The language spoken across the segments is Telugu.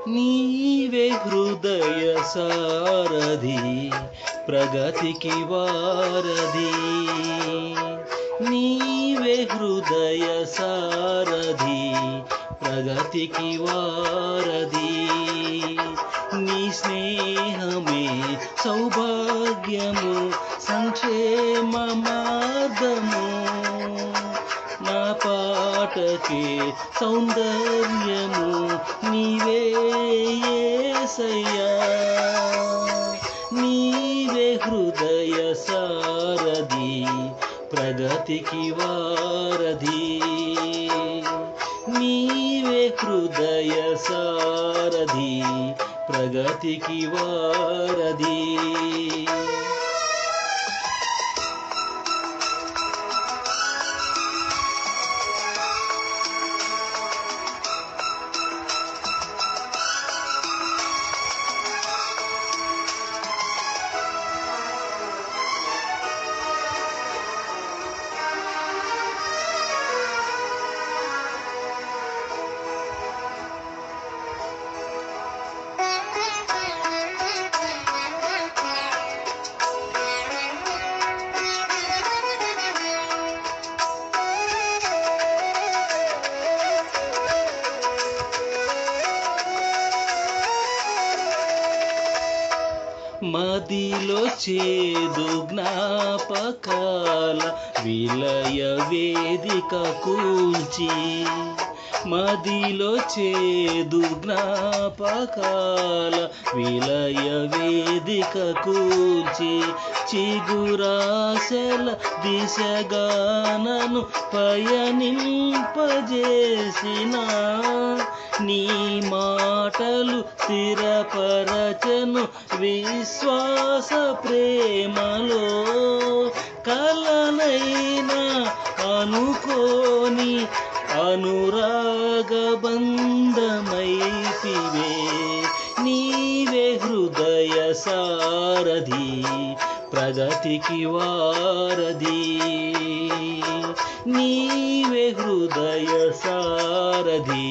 నీవే హృదయ సారథి ప్రగతికి వారధి. నీవే హృదయ సారథి ప్రగతికి వారధి. నీ స్నేహమే సౌభాగ్యము సంక్షేమ మార్గము. నా పాటకే సౌందర్యము నీవే యేసయ్యా. నీవే హృదయ సారథి ప్రగతికి వారధి. నీవే హృదయ సారథి ప్రగతికి వారధి. మదిలో చేదు జ్ఞాపకాల విలయ వేదిక కూల్చి. మదిలో చేదు జ్ఞాపకాల విలయ వేదిక కూల్చి. చిగురాశల దిశగానను పయనింపజేసిన నీ మాటలు స్థిరపరచను విశ్వాస ప్రేమలో. కలనైనా అనుకోని అనురాగ బంధమైతివే. నీవే హృదయ సారథి ప్రగతికి వారధి. నీవే హృదయ సారథి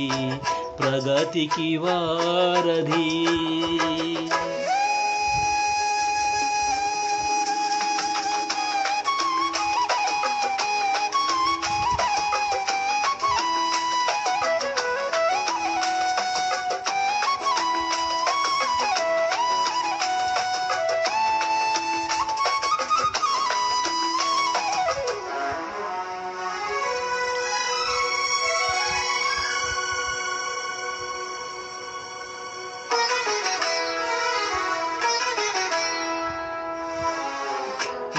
ప్రగతికి వారధి.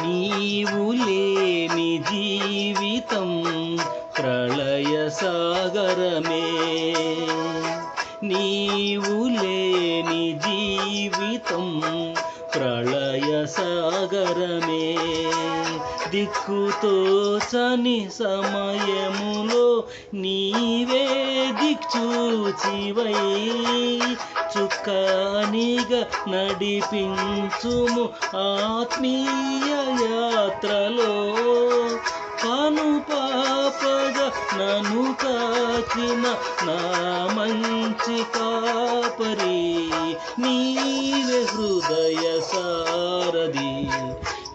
నీవు లేని జీవితం ప్రళయ సాగరమే. నీవు లేని జీవితం ప్రళయ సాగరమే. దిక్కుతోచని సమయములో నీవే దిక్చూచివై చుక్కానిగా నడిపించుము ఆత్మీయ యాత్రలో. కను పాపగా నన్ను కాచిన నా మంచి కాపరి. నీవే హృదయ సారథి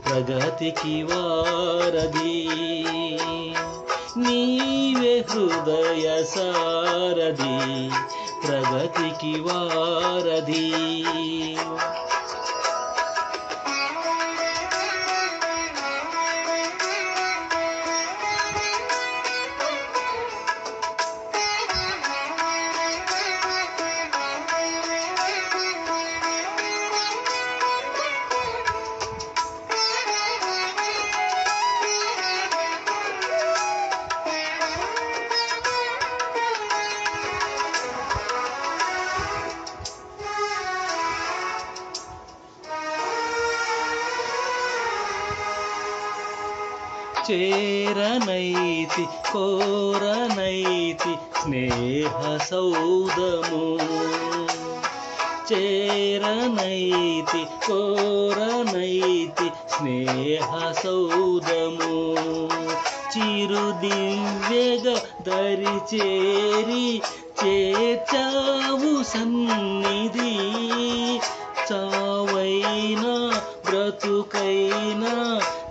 ప్రగతికి వారధి. నీవే హృదయ సారథి ప్రగతికి వారధి. చేరనైతి కోరనైతి స్నేహ సౌదము. చేరనైతి కోరనైతి స్నేహ సౌదము. చిరు దివ్యగా దరి చేరి చేర్చావు సన్నిధి. చావైనా బ్రతుకైనా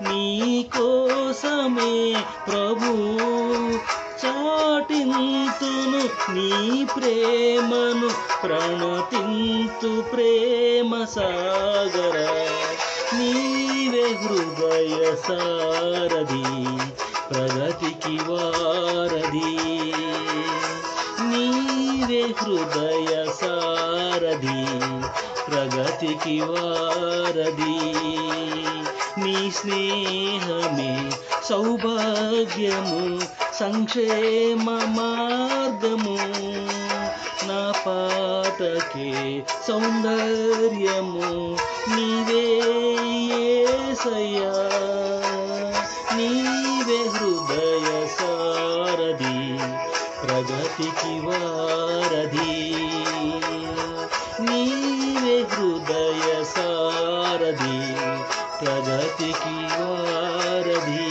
నీ కోసమే ప్రభు, చాటింతును నీ ప్రేమను, ప్రణతింతు ప్రేమ సాగర. నీవే హృదయ సారథి, ప్రగతికి వారధి. నీవే హృదయ సారథి, ప్రగతికి వారధి. నీ స్నేహమే సౌభాగ్యము, సంక్షేమ మార్గము. నా పాటకే సౌందర్యము, నీవే యేసయ్యా. నీవే హృదయ సారథి, ప్రగతికి వారధి. నీవే హృదయ సారథి, ప్రగతికి వారధి.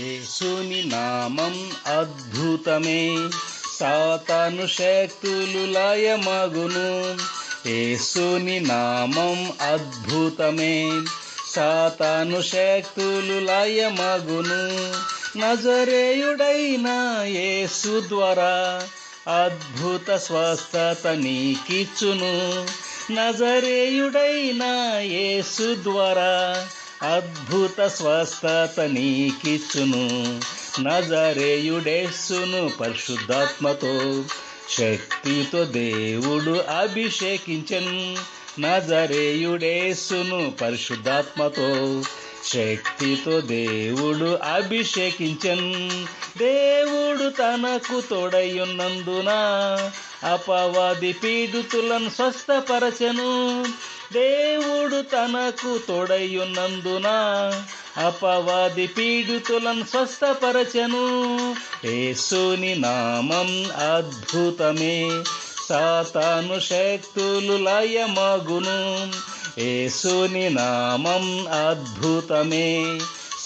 యేసుని నామం అద్భుతమే, సాతాను శక్తులు లయమగును. యేసుని నామం అద్భుతమే, సాతాను శక్తులు లయమగును. నజరేయుడైన యేసు ద్వారా అద్భుత స్వస్థత నీకిచ్చును. నజరేయుడైన యేసు ద్వారా అద్భుత స్వస్థత నీకిచ్చును. నజరేయుడేసును పరిశుద్ధాత్మతో శక్తితో దేవుడు అభిషేకించెను. నజరేయుడేసును పరిశుద్ధాత్మతో శక్తితో దేవుడు అభిషేకించెను. దేవుడు తనకు తోడయున్నందున అపవాది పీడితులను స్వస్థపరచెను. దేవుడు తనకు తోడయున్నందున అపవాది పీడితులను స్వస్థపరచెను. యేసుని నామం అద్భుతమే, సాతాను శక్తులు లయమగును. యేసుని నామం అద్భుతమే,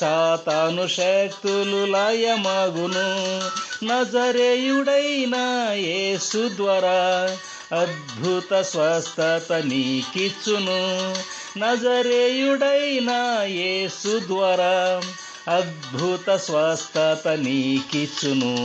సాతాను శక్తులు లయమగును. నజరేయుడైన యేసు ద్వారా అద్భుత స్వస్థత నీకిచ్చును. నజరేయుడైన యేసు ద్వారా అద్భుత స్వస్థత నీకిచ్చును.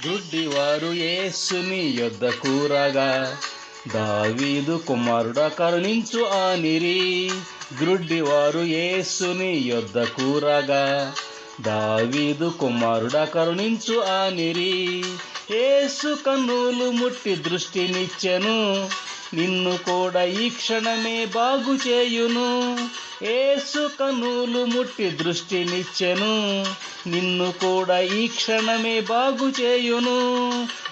గుడ్డివారు యేసుని యొద్దకు రాగా దావీదు కుమారుడా కరుణించు ఆనిరి. గుడ్డివారు యేసుని యొద్దకు రాగా దావీదు కుమారుడా కరుణించు ఆనిరి. యేసు కన్నులు ముట్టి దృష్టినిచ్చెను, నిన్ను కూడా ఈ క్షణమే బాగు చేయును. యేసు కన్నులు ముట్టి దృష్టినిచ్చెను, నిన్ను కూడా ఈ క్షణమే బాగు చేయును.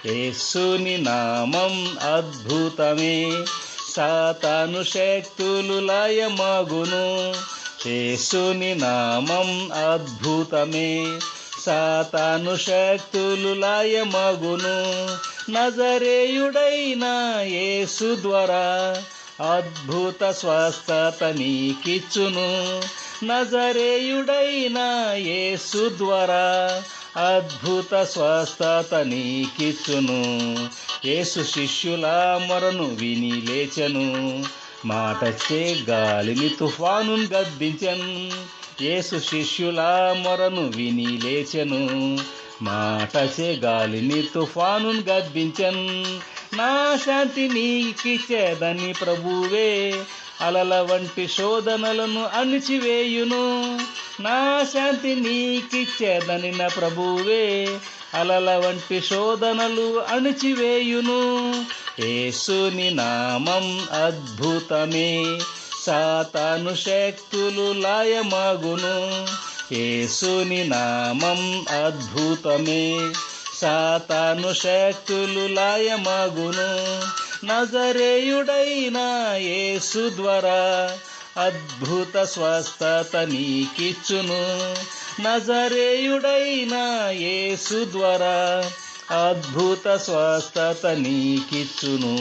యేసుని నామం అద్భుతమే, సాతాను శక్తులు లయమగును. యేసుని నామం అద్భుతమే, సాతాను శక్తులు లయమగును. నజరేయుడైన యేసు ద్వారా అద్భుత స్వస్థత నీకిచ్చును. నజరేయుడైన యేసు ద్వారా అద్భుత స్వస్థత నీకిచ్చును. యేసు శిష్యుల మొరను విని లేచెను, మాటచే గాలిని తుఫానును గద్దించెను. యేసు శిష్యుల మొరను విని లేచెను, మాటచే గాలిని తుఫానును గద్దించెను. నా శాంతి నీకిచ్చేదని ప్రభువే అలల వంటి శోధనలను అణిచివేయును. నా శాంతి నీకిచ్చేదని నా ప్రభువే అలల వంటి శోధనలు అణిచివేయును. యేసుని నామం అద్భుతమే, సాతాను శక్తులు లయమగును. యేసుని నామం అద్భుతమే, సాతాను శక్తులు లయమగును. నజరేయుడైన యేసు ద్వారా అద్భుత స్వస్థత నీకిచ్చును. నజరేయుడైన యేసు ద్వారా అద్భుత స్వస్థత నీకిచ్చును.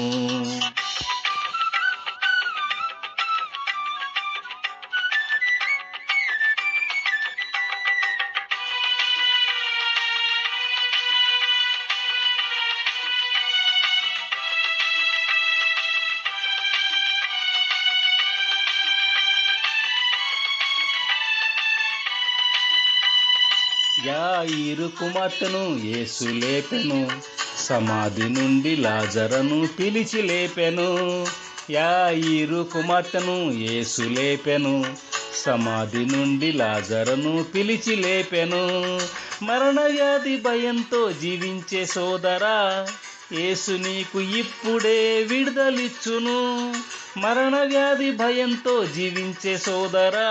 యాయిరు కుమార్తెను యేసు లేపెను, సమాధి నుండి లాజరును పిలిచి లేపెను. యాయిరు కుమార్తెను యేసు లేపెను, సమాధి నుండి లాజరును పిలిచి లేపెను. మరణ వ్యాధి భయంతో జీవించే సోదరా, యేసు నీకు ఇప్పుడే విడుదలిచ్చును. మరణ వ్యాధి భయంతో జీవించే సోదరా,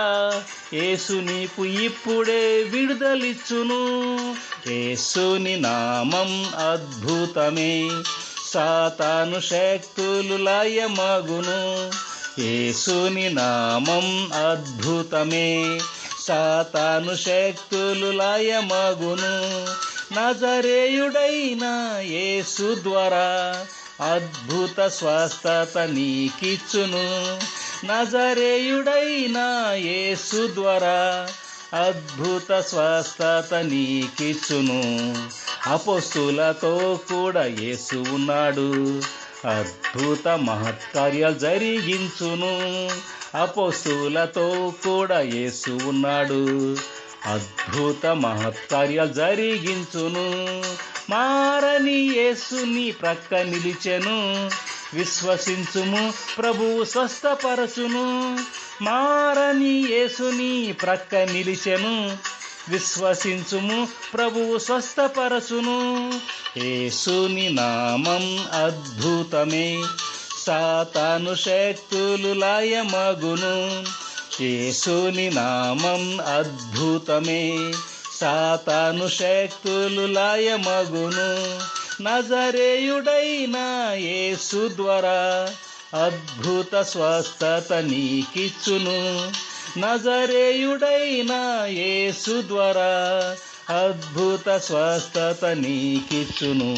యేసు నీకు ఇప్పుడే విడుదలిచ్చును. యేసుని నామం అద్భుతమే, సాతాను శక్తులు లయమగును. యేసుని నామం అద్భుతమే, సాతాను శక్తులు లయమగును. నజరేయుడైన యేసు ద్వారా అద్భుత స్వస్థత నీకిచ్చును. నజరేయుడైన యేసు ద్వారా అద్భుత స్వస్థత నీకిచ్చును. అపోస్తులతో కూడా యేసు ఉన్నాడు, అద్భుత మహత్కార్యాలు జరిగించును. అపోస్తులతో కూడా యేసు ఉన్నాడు, అద్భుత మహత్కార్యాలు జరిగించును. మారని యేసుని ప్రక్క నిలిచెను, విశ్వసించుము ప్రభువు స్వస్థపరచును. మారని యేసుని ప్రక్క నిలిచెను, విశ్వసించుము ప్రభువు స్వస్థపరచును. యేసుని నామం అద్భుతమే, సాతాను శక్తులు లయమగును. యేసుని నామం అద్భుతమే, సాతాను శక్తులు లయమగును. నజరేయుడైన యేసు ద్వారా అద్భుత స్వస్థత నీకిచ్చును. నజరేయుడైన యేసు ద్వారా అద్భుత స్వస్థత నీకిచ్చును.